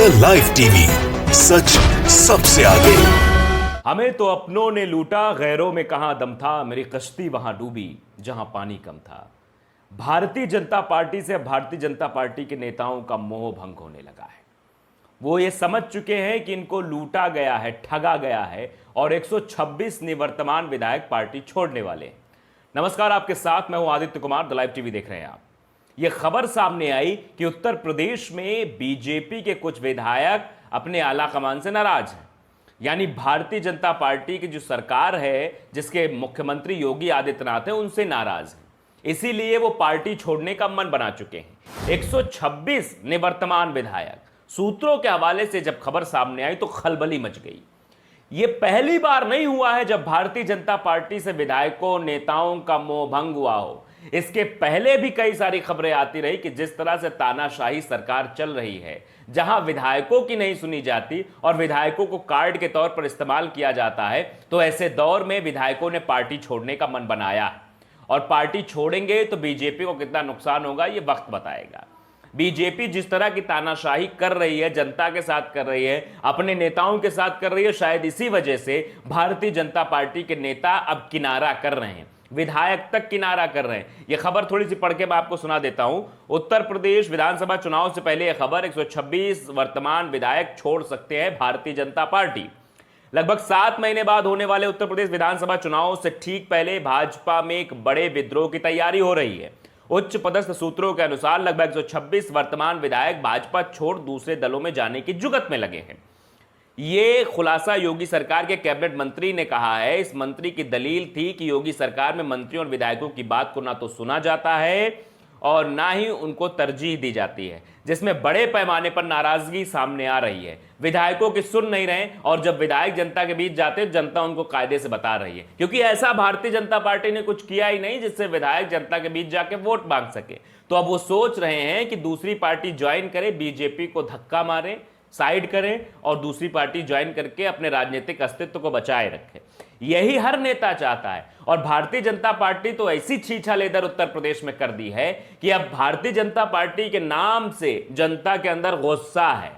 The live TV, सच सबसे आगे। हमें तो अपनों ने लूटा, गैरों में कहां दम था, मेरी कश्ती वहां डूबी जहां पानी कम था। भारतीय जनता पार्टी से भारतीय जनता पार्टी के नेताओं का मोह भंग होने लगा है। वो ये समझ चुके हैं कि इनको लूटा गया है, ठगा गया है और 126 निवर्तमान विधायक पार्टी छोड़ने वाले हैं। नमस्कार, आपके साथ मैं हूं Aditya Kumar, the live TV देख रहे हैं आप। ये खबर सामने आई कि उत्तर प्रदेश में बीजेपी के कुछ विधायक अपने आला कमान से नाराज हैं। यानी भारतीय जनता पार्टी की जो सरकार है, जिसके मुख्यमंत्री योगी आदित्यनाथ हैं, उनसे नाराज हैं। इसीलिए वो पार्टी छोड़ने का मन बना चुके हैं। 126 निवर्तमान विधायक, सूत्रों के हवाले से जब खबर सामने आई तो खलबली मच गई। ये पहली बार नहीं हुआ है जब भारतीय जनता पार्टी से विधायकों, नेताओं का मोह भंग हुआ हो। इसके पहले भी कई सारी खबरें आती रही कि जिस तरह से तानाशाही सरकार चल रही है, जहां विधायकों की नहीं सुनी जाती और विधायकों को कार्ड के तौर पर इस्तेमाल किया जाता है, तो ऐसे दौर में विधायकों ने पार्टी छोड़ने का मन बनाया है। और पार्टी छोड़ेंगे तो बीजेपी को कितना नुकसान होगा, ये वक्त बताएगा। बीजेपी जिस तरह की तानाशाही कर रही है, जनता के साथ कर रही है, अपने नेताओं के साथ कर रही है, शायद इसी वजह से भारतीय जनता पार्टी के नेता अब किनारा कर रहे हैं, विधायक तक किनारा कर रहे हैं। यह खबर थोड़ी सी पढ़ के मैं आपको सुना देता हूं। उत्तर प्रदेश विधानसभा चुनाव से पहले यह खबर, 126 वर्तमान विधायक छोड़ सकते हैं भारतीय जनता पार्टी। लगभग 7 महीने बाद होने वाले उत्तर प्रदेश विधानसभा चुनाव से ठीक पहले भाजपा में एक बड़े विद्रोह की तैयारी हो रही है। उच्च पदस्थ सूत्रों के अनुसार लगभग 126 वर्तमान विधायक भाजपा छोड़ दूसरे दलों में जाने की जुगत में लगे हैं। ये खुलासा योगी सरकार के कैबिनेट मंत्री ने कहा है। इस मंत्री की दलील थी कि योगी सरकार में मंत्रियों और विधायकों की बात को ना तो सुना जाता है और ना ही उनको तरजीह दी जाती है, जिसमें बड़े पैमाने पर नाराजगी सामने आ रही है। विधायकों की सुन नहीं रहे और जब विधायक जनता के बीच जाते हैं, जनता उनको कायदे से बता रही है, क्योंकि ऐसा भारतीय जनता पार्टी ने कुछ किया ही नहीं जिससे विधायक जनता के बीच जाके वोट मांग सके। तो अब वो सोच रहे हैं कि दूसरी पार्टी ज्वाइन करे, बीजेपी को धक्का मारे, साइड करें और दूसरी पार्टी ज्वाइन करके अपने राजनीतिक अस्तित्व को बचाए रखें। यही हर नेता चाहता है और भारतीय जनता पार्टी तो ऐसी छीछा लेदर उत्तर प्रदेश में कर दी है कि अब भारतीय जनता पार्टी के नाम से जनता के अंदर गुस्सा है।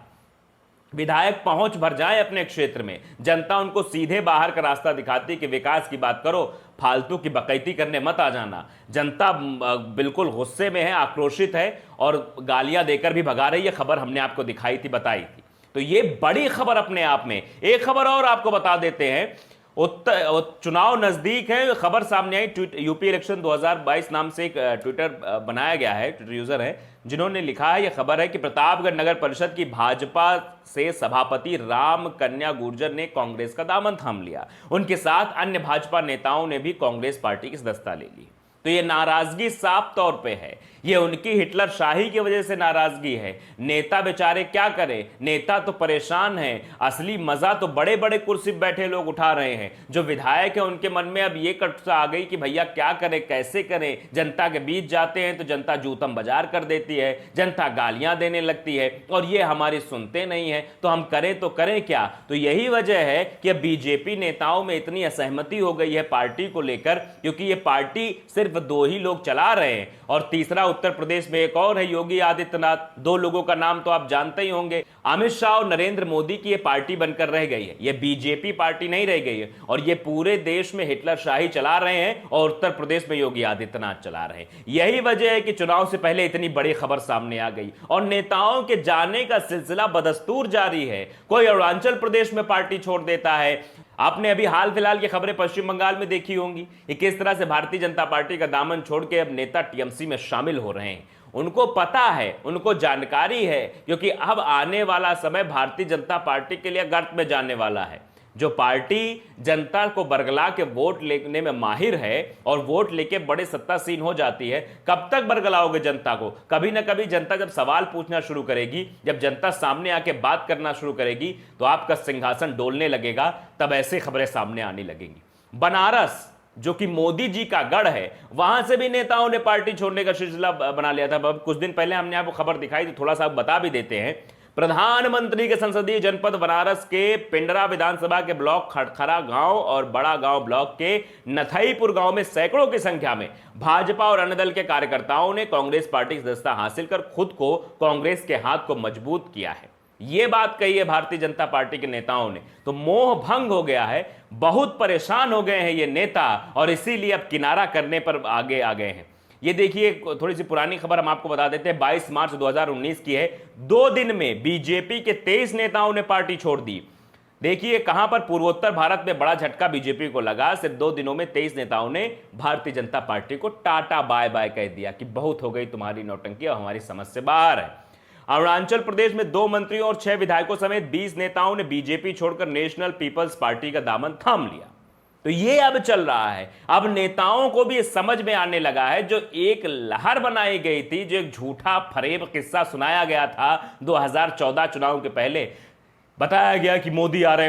विधायक पहुंच भर जाए अपने क्षेत्र में, जनता उनको सीधे बाहर का रास्ता दिखाती कि विकास की बात करो, फालतू की बकैती करने मत आ जाना। जनता बिल्कुल गुस्से में है, आक्रोशित है और गालियां देकर भी भगा रही है। खबर हमने आपको दिखाई थी, बताई थी। तो ये बड़ी खबर अपने आप में। एक खबर और आपको बता देते हैं, चुनाव नजदीक है, खबर सामने आई। यूपी इलेक्शन 2022 नाम से एक ट्विटर बनाया गया है, ट्विटर यूजर है, जिन्होंने लिखा है, यह खबर है कि प्रतापगढ़ नगर परिषद की भाजपा से सभापति राम कन्या गुर्जर ने कांग्रेस का दामन थाम लिया। उनके साथ अन्य भाजपा नेताओं ने भी कांग्रेस पार्टी की सदस्यता ले ली। तो ये नाराजगी साफ तौर पे है, ये उनकी हिटलर शाही की वजह से नाराजगी है। नेता बेचारे क्या करें, नेता तो परेशान हैं। असली मजा तो बड़े बड़े कुर्सी पर बैठे लोग उठा रहे हैं। जो विधायक है उनके मन में अब ये कटुता आ गई कि भैया क्या करें, कैसे करें। जनता के बीच जाते हैं तो जनता जूतम बाजार कर देती है, जनता गालियां देने लगती है और ये हमारी सुनते नहीं है, तो हम करें तो करें क्या। तो यही वजह है कि अब बीजेपी नेताओं में इतनी असहमति हो गई है पार्टी को लेकर, क्योंकि ये पार्टी सिर्फ 2 ही लोग चला रहे हैं और तीसरा उत्तर प्रदेश में एक और है, योगी आदित्यनाथ। 2 लोगों का नाम तो आप जानते ही होंगे। अमित शाह और नरेंद्र मोदी की ये पार्टी बनकर रह गई है, ये बीजेपी पार्टी नहीं रह गई है और ये पूरे देश में हिटलर शाही चला रहे हैं और उत्तर प्रदेश में योगी आदित्यनाथ चला रहे हैं। यही वजह है कि चुनाव से पहले इतनी बड़ी खबर सामने आ गई और नेताओं के जाने का सिलसिला बदस्तूर जारी है। कोई अरुणाचल प्रदेश में पार्टी छोड़ देता है। आपने अभी हाल फिलहाल की खबरें पश्चिम बंगाल में देखी होंगी कि किस तरह से भारतीय जनता पार्टी का दामन छोड़ के अब नेता टीएमसी में शामिल हो रहे हैं। उनको पता है, उनको जानकारी है, क्योंकि अब आने वाला समय भारतीय जनता पार्टी के लिए गर्त में जाने वाला है। जो पार्टी जनता को बरगला के वोट लेने में माहिर है और वोट लेके बड़े सत्तासीन हो जाती है, कब तक बरगलाओगे जनता को। कभी ना कभी जनता जब सवाल पूछना शुरू करेगी, जब जनता सामने आके बात करना शुरू करेगी, तो आपका सिंहासन डोलने लगेगा। तब ऐसी खबरें सामने आने लगेंगी। बनारस जो कि मोदी जी का गढ़ है, वहां से भी नेताओं ने पार्टी छोड़ने का सिलसिला बना लिया था। कुछ दिन पहले हमने आपको खबर दिखाई थी, थोड़ा सा बता भी देते हैं। प्रधानमंत्री के संसदीय जनपद बनारस के पिंडरा विधानसभा के ब्लॉक खटखरा गांव और बड़ा गांव ब्लॉक के नथईपुर गांव में सैकड़ों की संख्या में भाजपा और अन्य दल के कार्यकर्ताओं ने कांग्रेस पार्टी की सदस्यता हासिल कर खुद को कांग्रेस के हाथ को मजबूत किया है। ये बात कही है भारतीय जनता पार्टी के नेताओं ने, तो मोह भंग हो गया है, बहुत परेशान हो गए हैं ये नेता और इसीलिए अब किनारा करने पर आगे आ गए हैं। ये देखिए थोड़ी सी पुरानी खबर हम आपको बता देते हैं, 22 मार्च 2019 की है। 2 दिन में बीजेपी के 23 नेताओं ने पार्टी छोड़ दी। देखिए कहां पर पूर्वोत्तर भारत में बड़ा झटका बीजेपी को लगा। सिर्फ 2 दिनों में 23 नेताओं ने भारतीय जनता पार्टी को टाटा बाय बाय कह दिया कि बहुत हो गई तुम्हारी नौटंकी और हमारी समझ से बाहर है। अरुणाचल प्रदेश में 2 मंत्रियों और 6 विधायकों समेत 20 नेताओं ने बीजेपी छोड़कर नेशनल पीपल्स पार्टी का दामन थाम लिया। तो ये अब चल रहा है। अब नेताओं को भी समझ में आने लगा है, जो एक लहर बनाई गई थी, जो एक झूठा फरेब किस्सा सुनाया गया था 2014 चुनाव के पहले, बताया गया कि मोदी आ रहे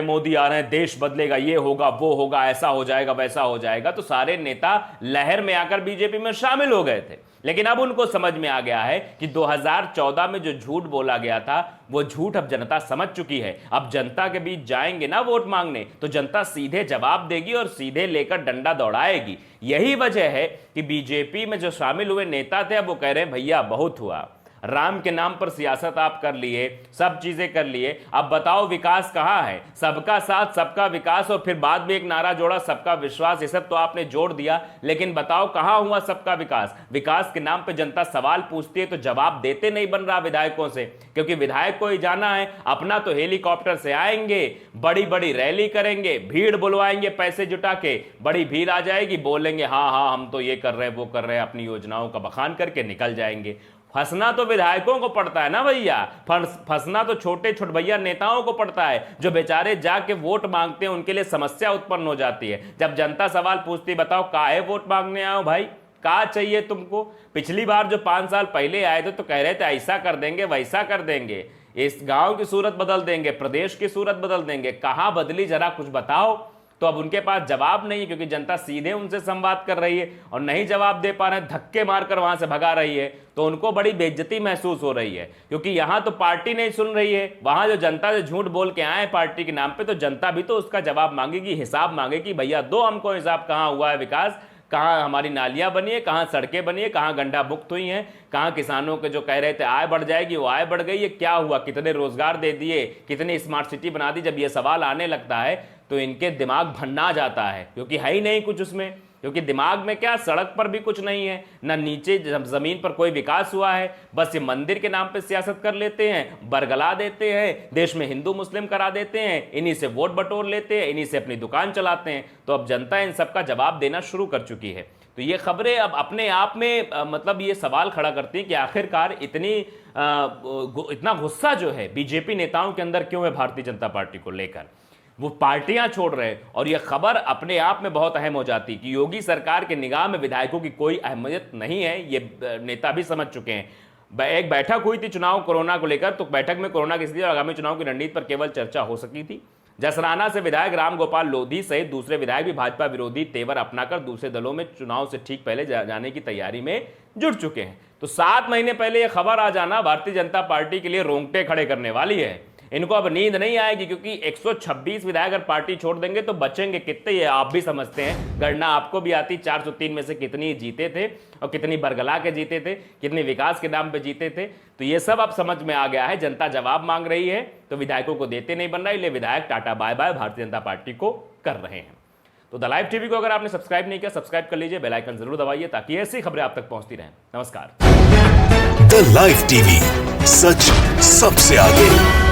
हैं, देश बदलेगा, ये होगा वो होगा, ऐसा हो जाएगा वैसा हो जाएगा, तो सारे नेता लहर में आकर बीजेपी में शामिल हो गए थे। लेकिन अब उनको समझ में आ गया है कि 2014 में जो झूठ बोला गया था वो झूठ अब जनता समझ चुकी है। अब जनता के बीच जाएंगे ना वोट मांगने, तो जनता सीधे जवाब देगी और सीधे लेकर डंडा दौड़ाएगी। यही वजह है कि बीजेपी में जो शामिल हुए नेता थे अब वो कह रहे हैं भैया बहुत हुआ, राम के नाम पर सियासत आप कर लिए, सब चीजें कर लिए, अब बताओ विकास कहां है? सबका साथ सबका विकास, और फिर बाद में एक नारा जोड़ा सबका विश्वास। ये सब तो आपने जोड़ दिया, लेकिन बताओ कहां हुआ सबका विकास? विकास के नाम पे जनता सवाल पूछती है तो जवाब देते नहीं बन रहा विधायकों से, क्योंकि विधायक को ही जाना है अपना, तो हेलीकॉप्टर से आएंगे, बड़ी बड़ी रैली करेंगे, भीड़ बुलवाएंगे, पैसे जुटा के बड़ी भीड़ आ जाएगी, बोलेंगे हाँ हाँ हम तो ये कर रहे हैं वो कर रहे हैं, अपनी योजनाओं का बखान करके निकल जाएंगे। फंसना तो विधायकों को पड़ता है ना भैया, फंसना तो छोटे छोटे भैया नेताओं को पड़ता है, जो बेचारे जाके वोट मांगते हैं, उनके लिए समस्या उत्पन्न हो जाती है। जब जनता सवाल पूछती है बताओ काहे वोट मांगने आए हो भाई, का चाहिए तुमको? पिछली बार जो 5 साल पहले आए थे तो कह रहे थे ऐसा कर देंगे वैसा कर देंगे, इस गांव की सूरत बदल देंगे, प्रदेश की सूरत बदल देंगे, कहां बदली जरा कुछ बताओ। तो अब उनके पास जवाब नहीं, क्योंकि जनता सीधे उनसे संवाद कर रही है और नहीं जवाब दे पा रहे, धक्के मारकर वहां से भगा रही है, तो उनको बड़ी बेइज्जती महसूस हो रही है। क्योंकि यहां तो पार्टी नहीं सुन रही है, वहां जो जनता जो झूठ बोल के आए पार्टी के नाम पे, तो जनता भी तो उसका जवाब मांगेगी, हिसाब मांगेगी, भैया दो हमको हिसाब, कहां हुआ है विकास, कहां हमारी नालियां बनी है, कहां सड़कें बनी है, कहां गंडा मुक्त हुई हैं, कहां किसानों के जो कह रहे थे आय बढ़ जाएगी वो आय बढ़ गई है, क्या हुआ, कितने रोजगार दे दिए, कितनी स्मार्ट सिटी बना दी। जब ये सवाल आने लगता है तो इनके दिमाग भन्ना जाता है, क्योंकि है ही नहीं कुछ उसमें, क्योंकि दिमाग में क्या, सड़क पर भी कुछ नहीं है, ना नीचे जमीन पर कोई विकास हुआ है, बस ये मंदिर के नाम पे सियासत कर लेते हैं, बरगला देते हैं, देश में हिंदू मुस्लिम करा देते हैं, इन्हीं से वोट बटोर लेते हैं, इन्हीं से अपनी दुकान चलाते हैं। तो अब जनता इन सब का जवाब देना शुरू कर चुकी है। तो ये खबरें अब अपने आप में मतलब ये सवाल खड़ा करती हैं कि आखिरकार इतना गुस्सा जो है बीजेपी नेताओं के अंदर क्यों है भारतीय जनता पार्टी को लेकर, वो पार्टियां छोड़ रहे हैं। और यह खबर अपने आप में बहुत अहम हो जाती कि योगी सरकार के निगाह में विधायकों की कोई अहमियत नहीं है, ये नेता भी समझ चुके हैं। एक बैठक हुई थी चुनाव कोरोना को लेकर, तो बैठक में कोरोना की स्थिति और आगामी चुनाव की रणनीति पर केवल चर्चा हो सकी थी। जसराना से विधायक राम गोपाल लोधी सहित दूसरे विधायक भी भाजपा विरोधी तेवर अपनाकर दूसरे दलों में चुनाव से ठीक पहले जाने की तैयारी में जुट चुके हैं। तो 7 महीने पहले यह खबर आ जाना भारतीय जनता पार्टी के लिए रोंगटे खड़े करने वाली है। इनको अब नींद नहीं आएगी, क्योंकि 126 विधायक अगर पार्टी छोड़ देंगे तो बचेंगे कितने, ये आप भी समझते हैं, गणना आपको भी आती, 403 में से कितनी जीते थे और कितनी बरगला के जीते थे, कितने विकास के नाम पे जीते थे। तो ये सब अब समझ में आ गया है, जनता जवाब मांग रही है तो विधायकों को देते नहीं बन रहा, इसलिए विधायक tata bye bye Bharatiya Janata party को कर रहे हैं। तो द लाइव टीवी को अगर आपने सब्सक्राइब नहीं किया, सब्सक्राइब कर लीजिए, बेल आइकन जरूर दबाइए ताकि ऐसी खबरें आप तक पहुंचती रहें। नमस्कार। द लाइव टीवी, सच सबसे आगे।